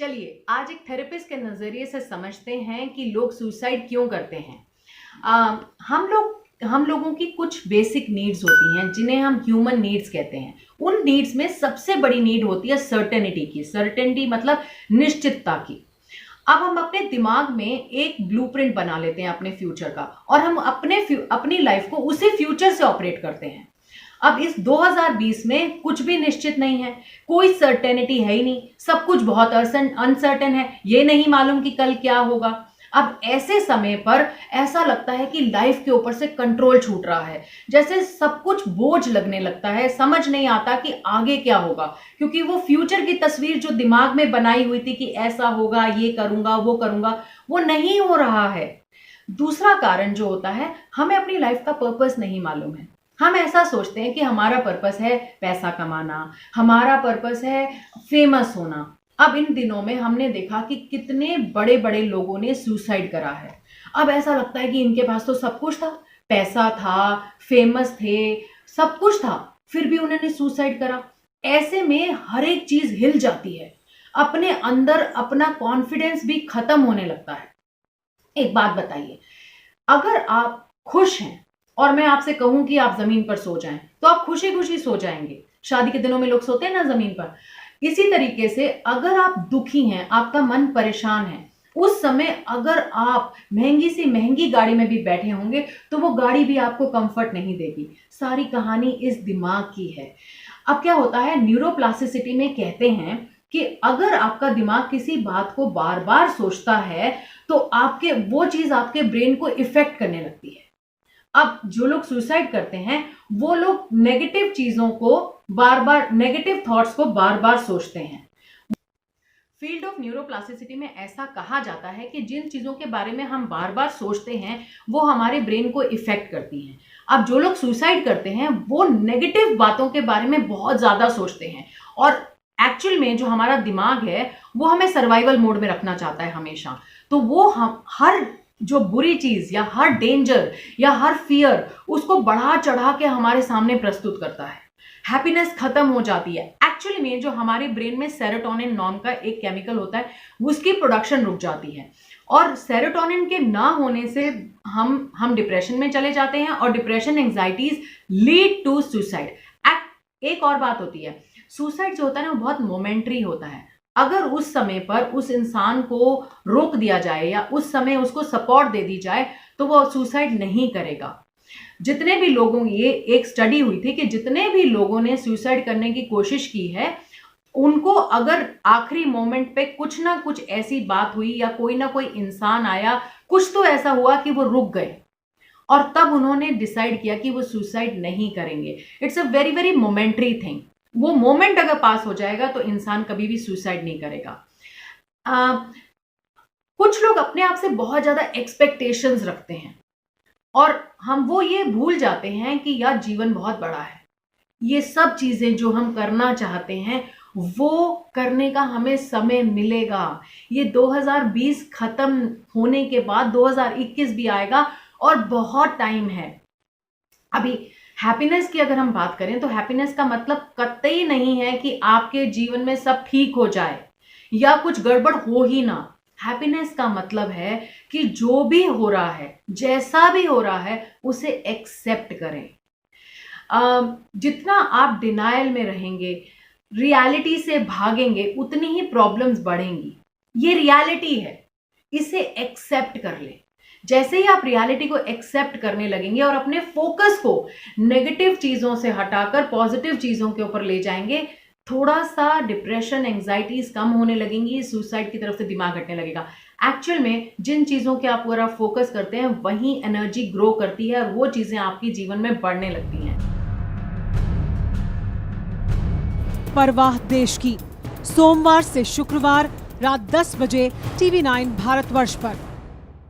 चलिए आज एक थेरेपिस्ट के नज़रिए से समझते हैं कि लोग सुसाइड क्यों करते हैं। हम लोगों की कुछ बेसिक नीड्स होती हैं जिन्हें हम ह्यूमन नीड्स कहते हैं। उन नीड्स में सबसे बड़ी नीड होती है सर्टेनिटी की। सर्टेनिटी मतलब निश्चितता की। अब हम अपने दिमाग में एक ब्लूप्रिंट बना लेते हैं अपने फ्यूचर का और हम अपनी लाइफ को उसी फ्यूचर से ऑपरेट करते हैं। अब इस 2020 में कुछ भी निश्चित नहीं है, कोई सर्टेनिटी है ही नहीं, सब कुछ बहुत अनसर्टेन है, ये नहीं मालूम कि कल क्या होगा। अब ऐसे समय पर ऐसा लगता है कि लाइफ के ऊपर से कंट्रोल छूट रहा है, जैसे सब कुछ बोझ लगने लगता है, समझ नहीं आता कि आगे क्या होगा, क्योंकि वो फ्यूचर की तस्वीर जो दिमाग में बनाई हुई थी कि ऐसा होगा, ये करूंगा, वो नहीं हो रहा है। दूसरा कारण जो होता है, हमें अपनी लाइफ का पर्पस नहीं मालूम है। हम ऐसा सोचते हैं कि हमारा पर्पस है पैसा कमाना, हमारा पर्पस है फेमस होना। अब इन दिनों में हमने देखा कि कितने बड़े बड़े लोगों ने सुसाइड करा है। अब ऐसा लगता है कि इनके पास तो सब कुछ था, पैसा था, फेमस थे, सब कुछ था, फिर भी उन्होंने सुसाइड करा। ऐसे में हर एक चीज हिल जाती है, अपने अंदर अपना कॉन्फिडेंस भी खत्म होने लगता है। एक बात बताइए, अगर आप खुश हैं और मैं आपसे कहूं कि आप जमीन पर सो जाएं, तो आप खुशी खुशी सो जाएंगे। शादी के दिनों में लोग सोते हैं ना जमीन पर। इसी तरीके से अगर आप दुखी हैं, आपका मन परेशान है, उस समय अगर आप महंगी से महंगी गाड़ी में भी बैठे होंगे तो वो गाड़ी भी आपको कंफर्ट नहीं देगी। सारी कहानी इस दिमाग की है। अब क्या होता है, न्यूरोप्लास्टिसिटी में कहते हैं कि अगर आपका दिमाग किसी बात को बार बार सोचता है तो वो चीज आपके ब्रेन को इफेक्ट करने लगती है। अब जो लोग सुसाइड करते हैं वो लोग नेगेटिव चीजों को नेगेटिव थॉट्स को बार बार सोचते हैं। फील्ड ऑफ न्यूरोप्लास्टिसिटी में ऐसा कहा जाता है कि जिन चीजों के बारे में हम बार बार सोचते हैं वो हमारे ब्रेन को इफेक्ट करती हैं। अब जो लोग सुसाइड करते हैं वो नेगेटिव बातों के बारे में बहुत ज्यादा सोचते हैं और एक्चुअल में जो हमारा दिमाग है वो हमें सर्वाइवल मोड में रखना चाहता है हमेशा। तो वो हम हर जो बुरी चीज या हर डेंजर या हर फियर उसको बढ़ा चढ़ा के हमारे सामने प्रस्तुत करता है। हैप्पीनेस खत्म हो जाती है। एक्चुअली में जो हमारे ब्रेन में सेरोटोनिन नाम का एक केमिकल होता है उसकी प्रोडक्शन रुक जाती है और सेरोटोनिन के ना होने से हम डिप्रेशन में चले जाते हैं और depression anxieties lead to suicide. एक और बात होती है, सुसाइड जो होता है ना वो बहुत मोमेंटरी होता है। अगर उस समय पर उस इंसान को रोक दिया जाए या उस समय उसको सपोर्ट दे दी जाए तो वो सुसाइड नहीं करेगा। जितने भी लोगों, ये एक स्टडी हुई थी कि जितने भी लोगों ने सुसाइड करने की कोशिश की है उनको अगर आखिरी मोमेंट पे कुछ ना कुछ ऐसी बात हुई या कोई ना कोई इंसान आया, कुछ तो ऐसा हुआ कि वो रुक गए और तब उन्होंने डिसाइड किया कि वो सुसाइड नहीं करेंगे। It's a very very momentary thing. वो मोमेंट अगर पास हो जाएगा तो इंसान कभी भी सुसाइड नहीं करेगा। कुछ लोग अपने आप से बहुत ज्यादा एक्सपेक्टेशंस रखते हैं और वो ये भूल जाते हैं कि यार जीवन बहुत बड़ा है। ये सब चीजें जो हम करना चाहते हैं वो करने का हमें समय मिलेगा। ये 2020 खत्म होने के बाद 2021 भी आएगा और बहुत टाइम है अभी। हैप्पीनेस की अगर हम बात करें तो हैप्पीनेस का मतलब कतई नहीं है कि आपके जीवन में सब ठीक हो जाए या कुछ गड़बड़ हो ही ना। हैप्पीनेस का मतलब है कि जो भी हो रहा है, जैसा भी हो रहा है, उसे एक्सेप्ट करें। जितना आप डिनायल में रहेंगे, रियलिटी से भागेंगे, उतनी ही प्रॉब्लम्स बढ़ेंगी। ये रियलिटी है, इसे एक्सेप्ट कर ले। जैसे ही आप रियलिटी को एक्सेप्ट करने लगेंगे और अपने फोकस को नेगेटिव चीजों से हटाकर पॉजिटिव चीजों के ऊपर ले जाएंगे, थोड़ा सा डिप्रेशन, एंजाइटीज कम होने लगेंगी, सुसाइड की तरफ से दिमाग हटने लगेगा। एक्चुअल में जिन चीजों के आप पूरा फोकस करते हैं वही एनर्जी ग्रो करती है और वो चीजें आपके जीवन में बढ़ने लगती हैं। परवाह देश की, सोमवार से शुक्रवार रात 10 बजे TV9 भारतवर्ष पर।